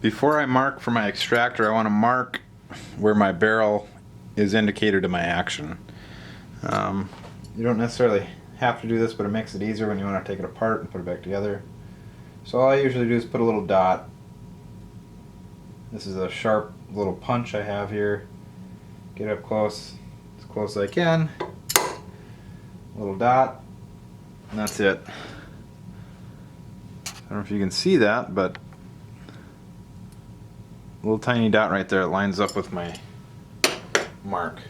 Before I mark for my extractor, I want to mark where my barrel is indicated in my action. You don't necessarily have to do this, but it makes it easier when you want to take it apart and put it back together. So all I usually do is put a little dot. This is a sharp little punch I have here. Get up close as I can. Little dot, and that's it. I don't know if you can see that, but a little tiny dot right there lines up with my mark.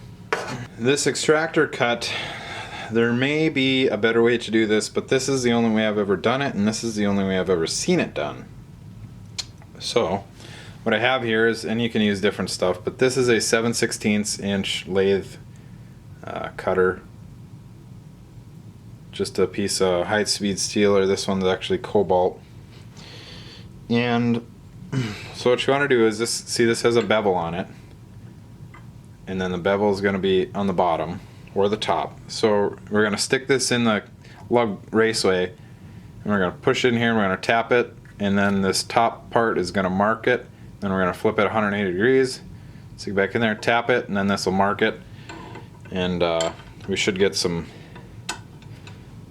This extractor cut, there may be a better way to do this, but this is the only way I've ever done it, and this is the only way I've ever seen it done. So what I have here is, and you can use different stuff, but this is a 7/16 inch lathe cutter. Just a piece of high-speed steel, or this one's actually cobalt. And so what you want to do is this. See, this has a bevel on it, and then the bevel is going to be on the bottom or the top. So we're going to stick this in the lug raceway, and we're going to push it in here, and we're going to tap it, and then this top part is going to mark it. Then we're going to flip it 180 degrees, stick it back in there, tap it, and then this will mark it, and we should get some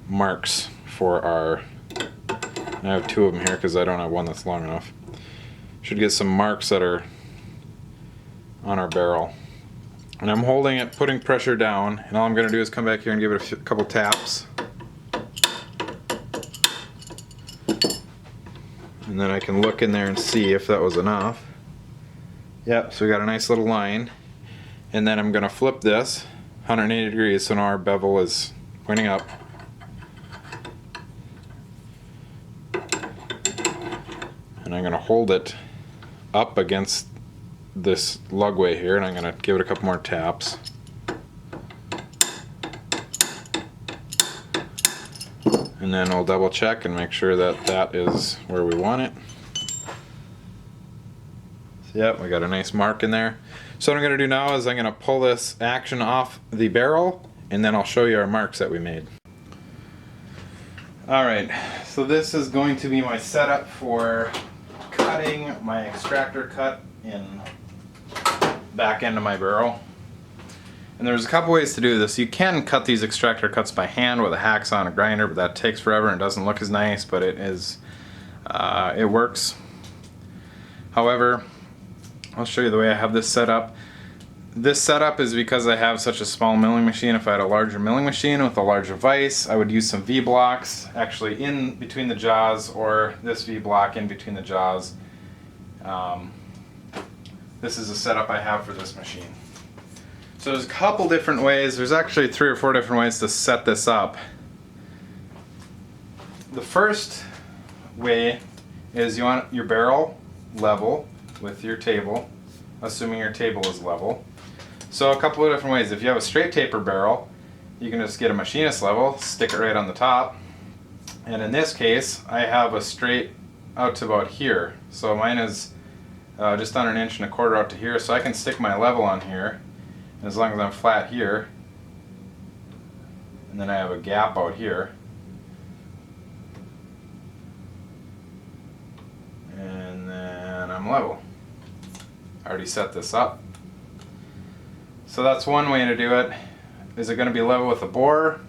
marks for our, I have two of them here because I don't have one that's long enough. Should get some marks that are on our barrel. And I'm holding it, putting pressure down, and all I'm going to do is come back here and give it a couple taps. And then I can look in there and see if that was enough. Yep, so we got a nice little line. And then I'm going to flip this 180 degrees, so now our bevel is pointing up. And I'm going to hold it up against this lugway here, and I'm going to give it a couple more taps. And then we'll double check and make sure that that is where we want it. So, yep, we got a nice mark in there. So what I'm going to do now is I'm going to pull this action off the barrel, and then I'll show you our marks that we made. Alright, so this is going to be my setup for cutting my extractor cut in back end of my barrel. And there's a couple ways to do this. You can cut these extractor cuts by hand with a hacksaw and a grinder, but that takes forever and doesn't look as nice, but it is, it works. However, I'll show you the way I have this set up. This setup is because I have such a small milling machine. If I had a larger milling machine with a larger vise, I would use some V-blocks actually in between the jaws, or this V-block in between the jaws. This is a setup I have for this machine. So there's a couple different ways. There's actually 3 or 4 different ways to set this up. The first way is you want your barrel level with your table, assuming your table is level. So a couple of different ways. If you have a straight taper barrel, you can just get a machinist level, stick it right on the top. And in this case, I have a straight out to about here. So mine is just under 1.25 inches out to here, so I can stick my level on here. And as long as I'm flat here, and then I have a gap out here, and then I'm level. I already set this up. So that's one way to do it. Is it going to be level with a bore?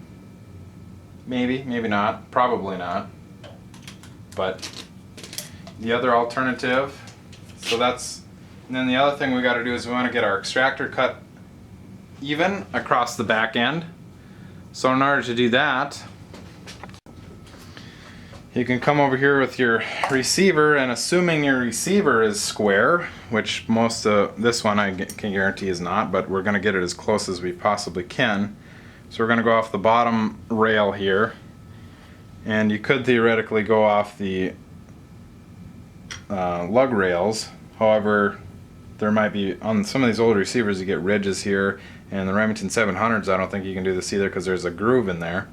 Maybe, maybe not, probably not. But the other alternative, so that's, and then the other thing we got to do is we want to get our extractor cut even across the back end. So in order to do that, you can come over here with your receiver, and assuming your receiver is square, which most of this one I can guarantee is not, but we're going to get it as close as we possibly can. So we're going to go off the bottom rail here, and you could theoretically go off the lug rails. However, there might be, on some of these old receivers, you get ridges here, and the Remington 700s, I don't think you can do this either because there's a groove in there.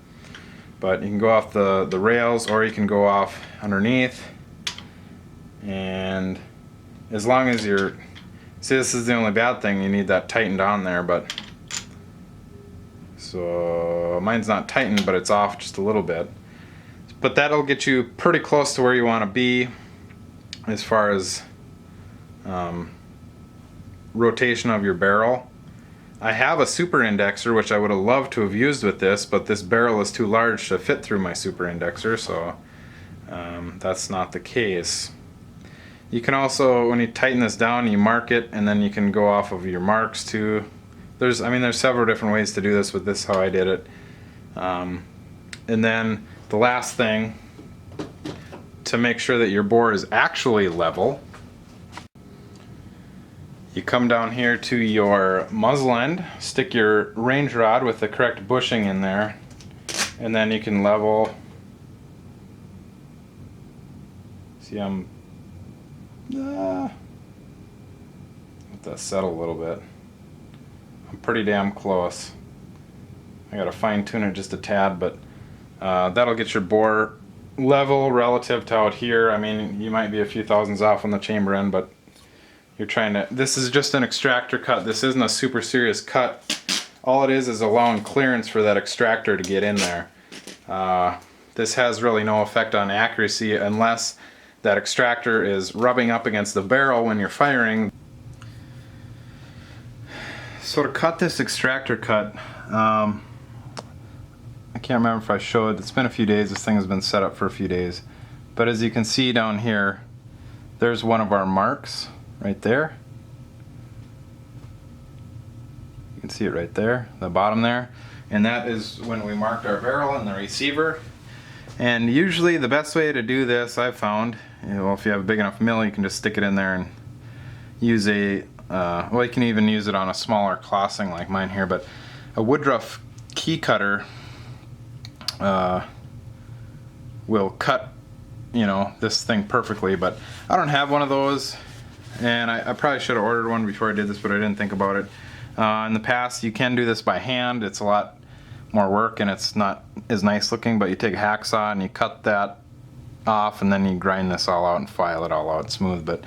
But you can go off the rails, or you can go off underneath, and as long as you're, see, this is the only bad thing, you need that tightened on there, but so mine's not tightened, but it's off just a little bit. But that'll get you pretty close to where you want to be as far as rotation of your barrel. I have a super indexer, which I would have loved to have used with this, but this barrel is too large to fit through my super indexer, so that's not the case. You can also, when you tighten this down, you mark it, and then you can go off of your marks too. There's several different ways to do this, but this is how I did it. And then the last thing, to make sure that your bore is actually level, you come down here to your muzzle end, stick your range rod with the correct bushing in there, and then you can level. See, let that settle a little bit. I'm pretty damn close. I gotta fine tune it just a tad, but that'll get your bore level relative to out here. I mean, you might be a few thousandths off on the chamber end, but you're trying to, this is just an extractor cut. This isn't a super serious cut. All it is allowing clearance for that extractor to get in there. This has really no effect on accuracy unless that extractor is rubbing up against the barrel when you're firing. So to cut this extractor cut, I can't remember if I showed, it's been a few days, this thing has been set up for a few days. But as you can see down here, there's one of our marks right there. You can see it right there, the bottom there. And that is when we marked our barrel and the receiver. And usually the best way to do this, I've found, well, if you have a big enough mill, you can just stick it in there and use a, well, you can even use it on a smaller clossing like mine here, but a woodruff key cutter will cut, you know, this thing perfectly, but I don't have one of those, and I probably should have ordered one before I did this, but I didn't think about it. In the past, you can do this by hand. It's a lot more work and it's not as nice looking, but you take a hacksaw and you cut that off, and then you grind this all out and file it all out smooth. But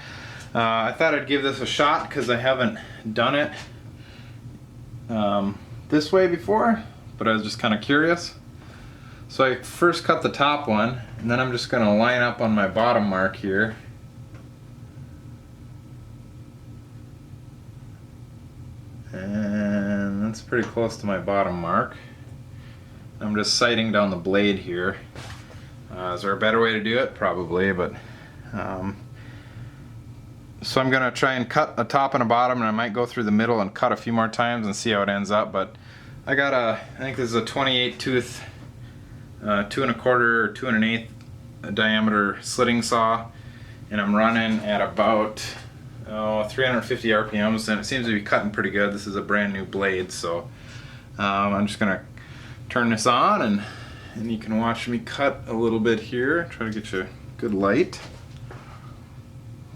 I thought I'd give this a shot because I haven't done it this way before, but I was just kind of curious. So I first cut the top one, and then I'm just going to line up on my bottom mark here. And that's pretty close to my bottom mark. I'm just sighting down the blade here. Is there a better way to do it? Probably, but so I'm going to try and cut a top and a bottom, and I might go through the middle and cut a few more times and see how it ends up. But I got I think this is a 28 tooth 2 1/4 or 2 1/8 diameter slitting saw, and I'm running at about 350 RPMs, and it seems to be cutting pretty good. This is a brand new blade, so I'm just gonna turn this on, and you can watch me cut a little bit here. Try to get you a good light.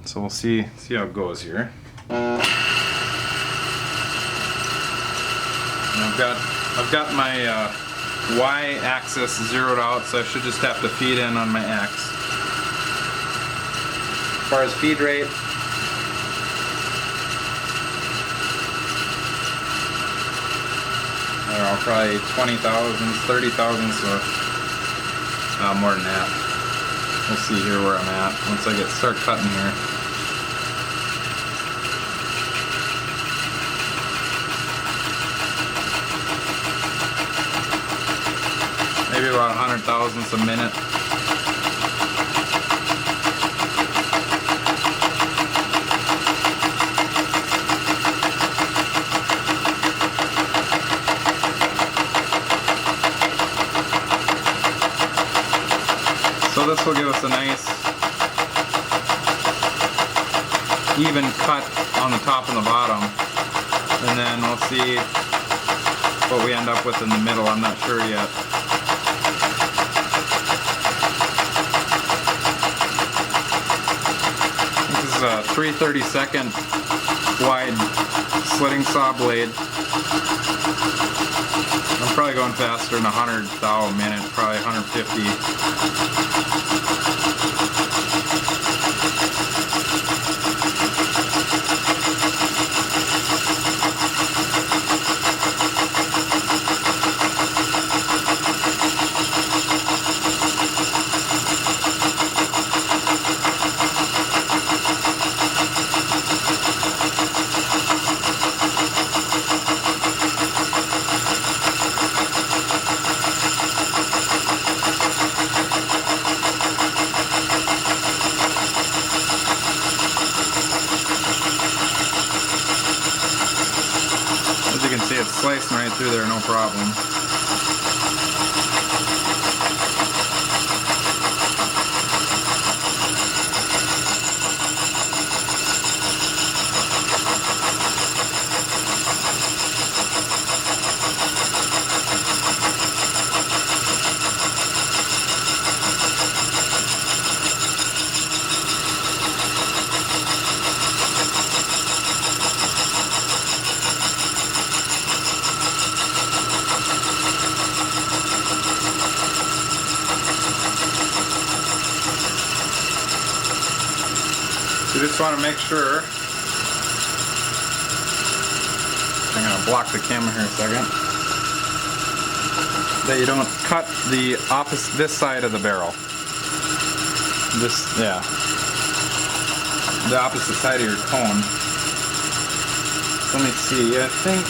So we'll see how it goes here. And I've got my Y-axis zeroed out, so I should just have to feed in on my X. As far as feed rate, I don't know, probably 20 thousandths, 30 thousandths, or more than that. We'll see here where I'm at once I start cutting here. Maybe about 100 thousandths a minute. So this will give us a nice even cut on the top and the bottom, and then we'll see what we end up with in the middle. I'm not sure yet. This is a 3/32 wide slitting saw blade. I'm probably going faster than 100 thou a minute, probably 150. slicing right through there, no problem. You just want to make sure, I'm going to block the camera here a second, that you don't cut the opposite, this side of the barrel. This, yeah. The opposite side of your cone. Let me see, I think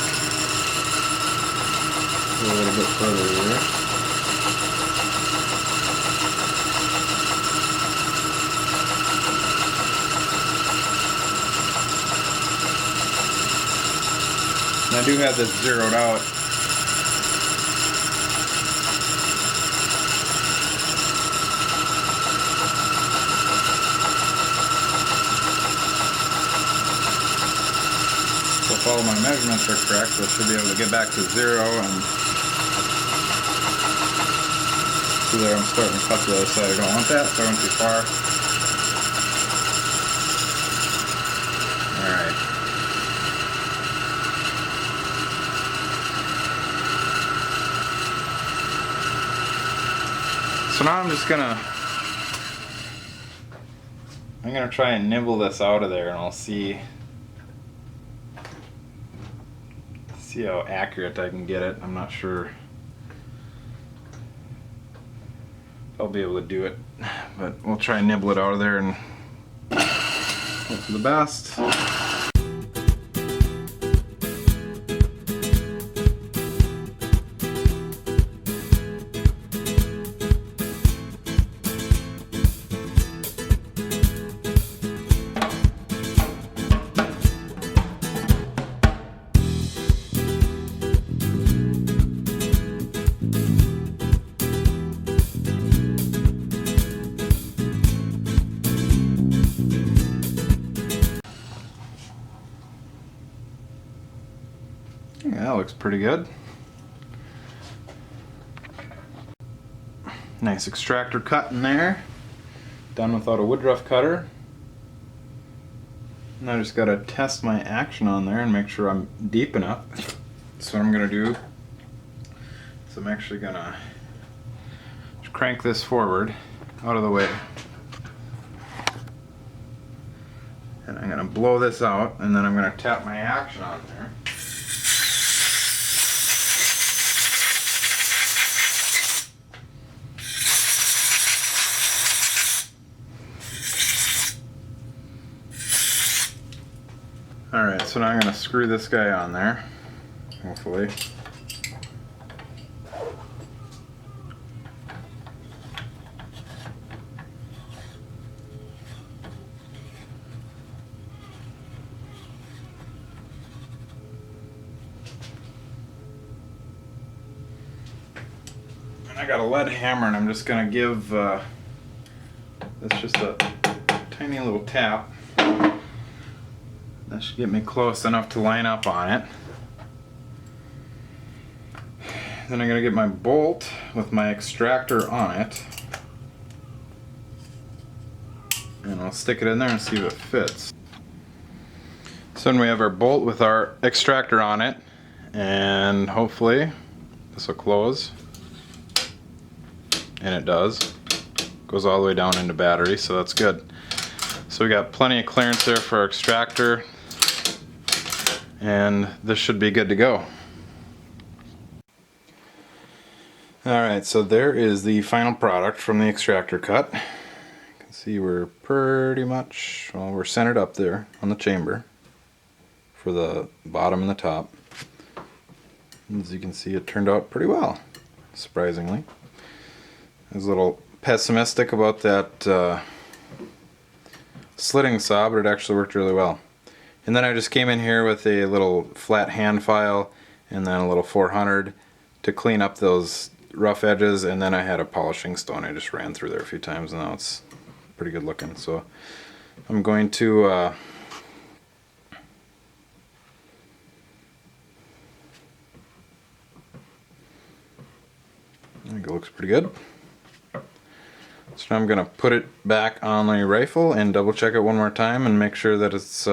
a little bit further here. I do have this zeroed out. So if all my measurements are correct, I should be able to get back to 0 and see there I'm starting to cut the other side. I don't want that, so I went too far. Alright. So now I'm gonna try and nibble this out of there, and I'll see how accurate I can get it. I'm not sure I'll be able to do it, but we'll try and nibble it out of there and hope for the best. Yeah, that looks pretty good. Nice extractor cut in there. Done without a woodruff cutter. And I just gotta test my action on there and make sure I'm deep enough. That's what I'm gonna do. So I'm actually gonna just crank this forward, out of the way. And I'm gonna blow this out, and then I'm gonna tap my action on there. Alright, so now I'm going to screw this guy on there, hopefully. And I got a lead hammer, and I'm just going to give this just a tiny little tap. That should get me close enough to line up on it. Then I'm going to get my bolt with my extractor on it. And I'll stick it in there and see if it fits. So then we have our bolt with our extractor on it. And hopefully this will close. And it does. Goes all the way down into battery, so that's good. So we got plenty of clearance there for our extractor. And this should be good to go. Alright, so there is the final product from the extractor cut. You can see we're pretty much, well, we're centered up there on the chamber for the bottom and the top. As you can see, it turned out pretty well, surprisingly. I was a little pessimistic about that slitting saw, but it actually worked really well. And then I just came in here with a little flat hand file and then a little 400 to clean up those rough edges, and then I had a polishing stone I just ran through there a few times, and now it's pretty good looking. So I'm going to I think it looks pretty good. So now I'm going to put it back on my rifle and double check it one more time and make sure that it's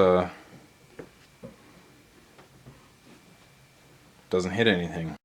doesn't hit anything.